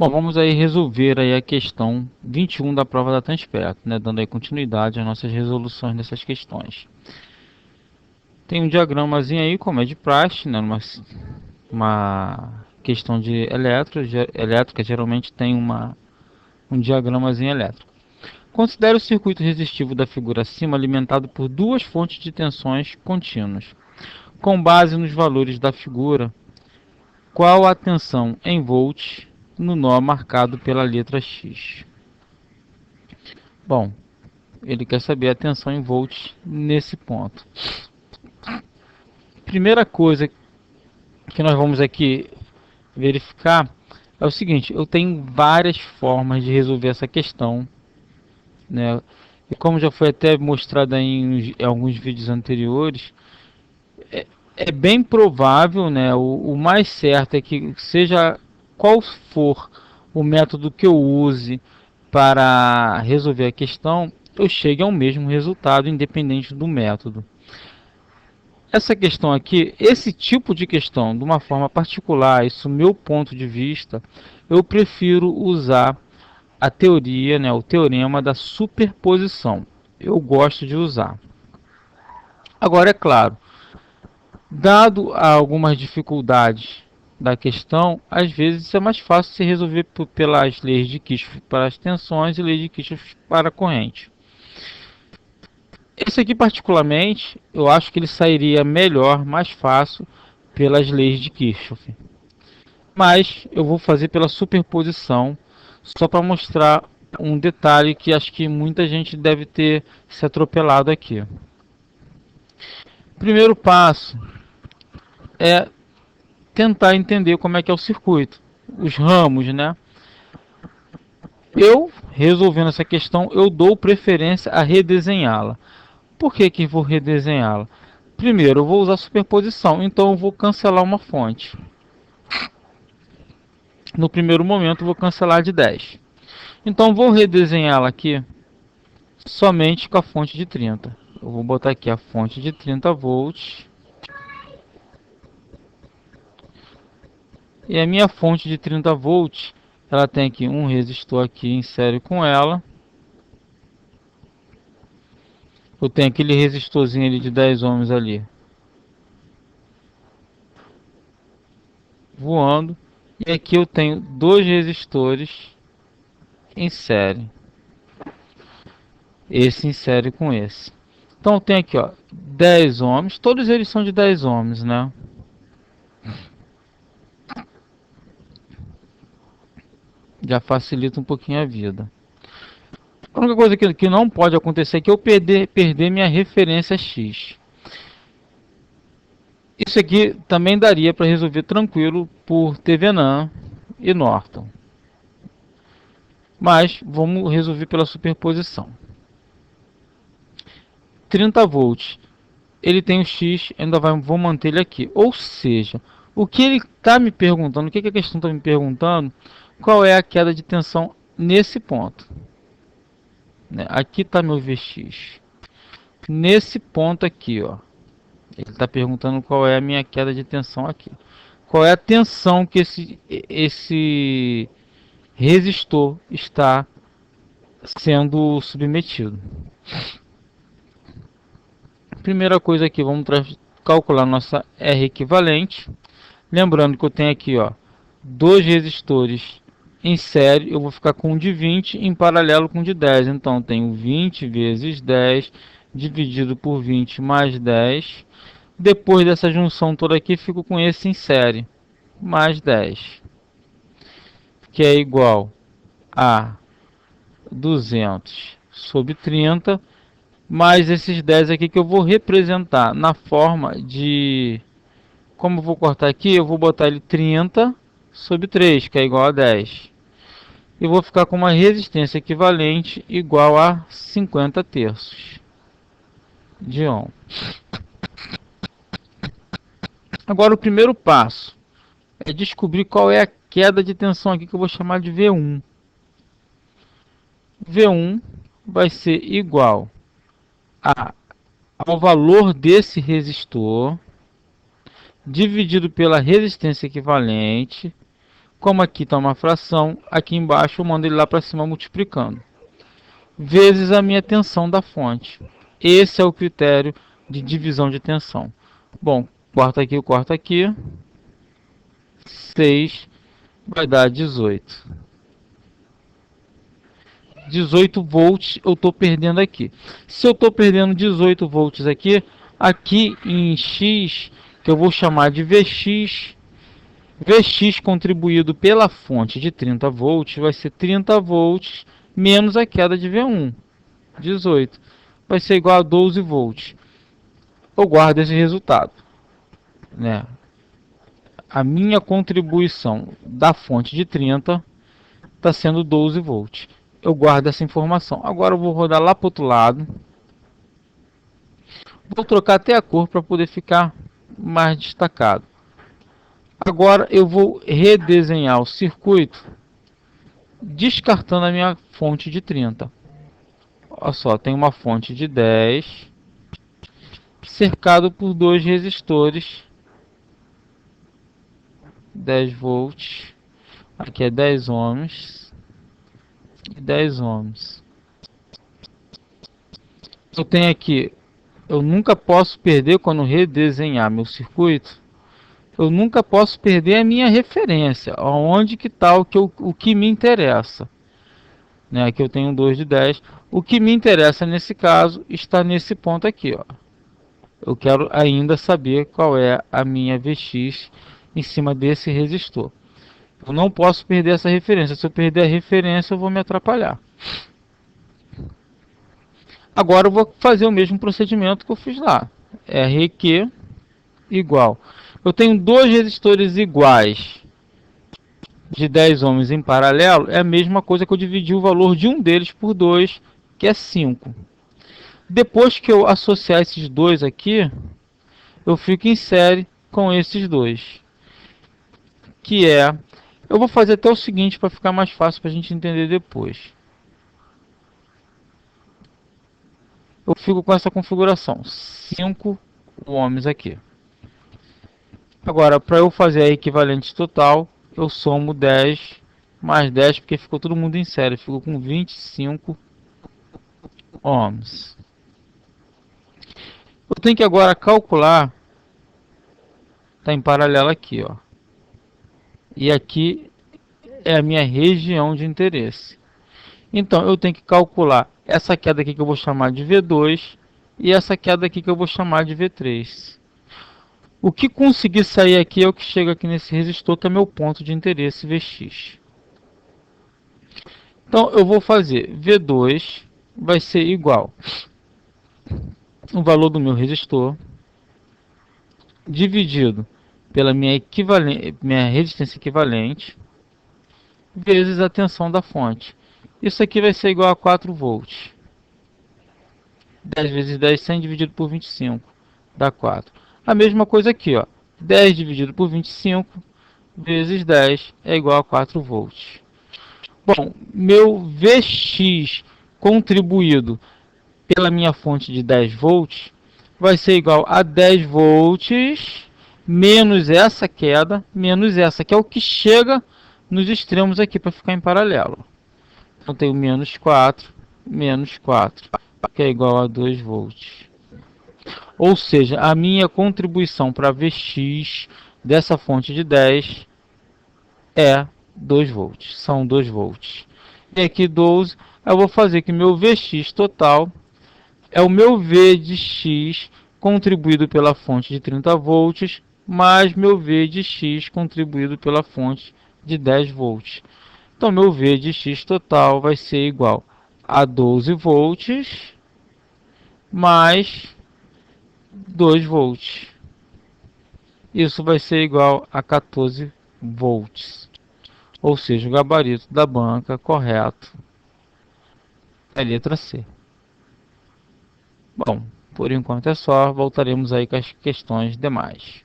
Bom, vamos aí resolver aí a questão 21 da prova da Transperto, né, dando aí continuidade às nossas resoluções dessas questões. Tem um diagramazinho aí, como é de praxe, né, uma questão de elétrica geralmente tem um diagramazinho elétrico. Considere o circuito resistivo da figura acima alimentado por duas fontes de tensões contínuas. Com base nos valores da figura, qual a tensão em volts no nó marcado pela letra X? Bom, ele quer saber a tensão em volts nesse ponto. Primeira coisa que nós vamos aqui verificar é o seguinte: eu tenho várias formas de resolver essa questão, né? E como já foi até mostrado em alguns vídeos anteriores, é bem provável, né? O mais certo é que seja qual for o método que eu use para resolver a questão, eu chegue ao mesmo resultado, independente do método. Essa questão aqui, esse tipo de questão, de uma forma particular, isso é o meu ponto de vista, eu prefiro usar a teoria, né, o teorema da superposição. Eu gosto de usar. Agora, é claro, dado algumas dificuldades da questão, às vezes é mais fácil se resolver pelas leis de Kirchhoff para as tensões e leis de Kirchhoff para a corrente. Esse aqui particularmente, eu acho que ele sairia melhor, mais fácil, pelas leis de Kirchhoff. Mas eu vou fazer pela superposição, só para mostrar um detalhe que acho que muita gente deve ter se atropelado aqui. Primeiro passo é tentar entender como é que é o circuito, os ramos, né? Eu, resolvendo essa questão, eu dou preferência a redesenhá-la. Por que que vou redesenhá-la? Primeiro, eu vou usar superposição, então eu vou cancelar uma fonte. No primeiro momento, vou cancelar de 10. Então, vou redesenhá-la aqui somente com a fonte de 30. Eu vou botar aqui a fonte de 30 volts. E a minha fonte de 30 volts, ela tem aqui um resistor aqui em série com ela. Eu tenho aquele resistorzinho ali de 10 ohms ali voando. E aqui eu tenho dois resistores em série. Esse em série com esse. Então tem aqui, ó, 10 ohms. Todos eles são de 10 ohms, né? Já facilita um pouquinho a vida. A única coisa que não pode acontecer é que eu perder minha referência X. Isso aqui também daria para resolver tranquilo por Thevenin e Norton. Mas vamos resolver pela superposição. 30 volts. Ele tem o X, ainda vou manter ele aqui. Ou seja, o que ele está me perguntando, o que a questão está me perguntando, qual é a queda de tensão nesse ponto. Aqui está meu Vx. Nesse ponto aqui, ó. Ele está perguntando qual é a minha queda de tensão aqui. Qual é a tensão que esse resistor está sendo submetido. Primeira coisa aqui, vamos calcular nossa R equivalente. Lembrando que eu tenho aqui, ó, dois resistores em série, eu vou ficar com um de 20 em paralelo com um de 10. Então, eu tenho 20 vezes 10 dividido por 20 mais 10. Depois dessa junção toda aqui, fico com esse em série, mais 10, que é igual a 200 sobre 30, mais esses 10 aqui que eu vou representar na forma de... Como eu vou cortar aqui, eu vou botar ele 30 sobre 3, que é igual a 10. E vou ficar com uma resistência equivalente igual a 50 terços de ohm. Agora o primeiro passo é descobrir qual é a queda de tensão aqui que eu vou chamar de V1. V1 vai ser igual ao valor desse resistor dividido pela resistência equivalente. Como aqui está uma fração, aqui embaixo eu mando ele lá para cima multiplicando. Vezes a minha tensão da fonte. Esse é o critério de divisão de tensão. Bom, corta aqui. 6 vai dar 18. 18 volts eu estou perdendo aqui. Se eu estou perdendo 18 volts aqui, aqui em X, que eu vou chamar de VX, VX contribuído pela fonte de 30 volts vai ser 30 volts menos a queda de V1, 18. Vai ser igual a 12 volts. Eu guardo esse resultado, né? A minha contribuição da fonte de 30 está sendo 12 volts. Eu guardo essa informação. Agora eu vou rodar lá para o outro lado. Vou trocar até a cor para poder ficar mais destacado. Agora eu vou redesenhar o circuito descartando a minha fonte de 30. Olha só, tem uma fonte de 10 cercado por dois resistores, 10 volts, aqui é 10 ohms e 10 ohms. Eu tenho aqui, eu nunca posso perder quando redesenhar meu circuito, eu nunca posso perder a minha referência, onde que está o que me interessa. Né? Aqui eu tenho 2 de 10, o que me interessa nesse caso está nesse ponto aqui, ó. Eu quero ainda saber qual é a minha VX em cima desse resistor. Eu não posso perder essa referência. Se eu perder a referência, eu vou me atrapalhar. Agora eu vou fazer o mesmo procedimento que eu fiz lá. RQ igual. Eu tenho dois resistores iguais de 10 ohms em paralelo. É a mesma coisa que eu dividi o valor de um deles por 2, que é 5. Depois que eu associar esses dois aqui, eu fico em série com esses dois, que é, eu vou fazer até o seguinte para ficar mais fácil para a gente entender depois. Eu fico com essa configuração, 5 ohms aqui. Agora, para eu fazer a equivalente total, eu somo 10 mais 10, porque ficou todo mundo em série, ficou com 25 ohms. Eu tenho que agora calcular, está em paralelo aqui, ó. E aqui é a minha região de interesse. Então eu tenho que calcular essa queda aqui que eu vou chamar de V2 e essa queda aqui que eu vou chamar de V3. O que conseguir sair aqui é o que chega aqui nesse resistor, que é meu ponto de interesse Vx. Então eu vou fazer V2 vai ser igual o valor do meu resistor dividido pela minha resistência equivalente vezes a tensão da fonte. Isso aqui vai ser igual a 4 volts. 10 vezes 10, 100 dividido por 25 dá 4. A mesma coisa aqui, ó. 10 dividido por 25 vezes 10 é igual a 4 volts. Bom, meu Vx contribuído pela minha fonte de 10 volts vai ser igual a 10 volts menos essa queda, menos essa, que é o que chega nos extremos aqui para ficar em paralelo. Então tenho menos 4, que é igual a 2 volts. Ou seja, a minha contribuição para Vx dessa fonte de 10 é 2 volts, são 2 volts. E aqui 12, eu vou fazer que meu Vx total é o meu V de x contribuído pela fonte de 30 volts, mais meu V de x contribuído pela fonte de 10 volts. Então, meu V de x total vai ser igual a 12 volts mais 2 volts. Isso vai ser igual a 14 volts. Ou seja, o gabarito da banca correto é a letra C. Bom, por enquanto é só. Voltaremos aí com as questões demais.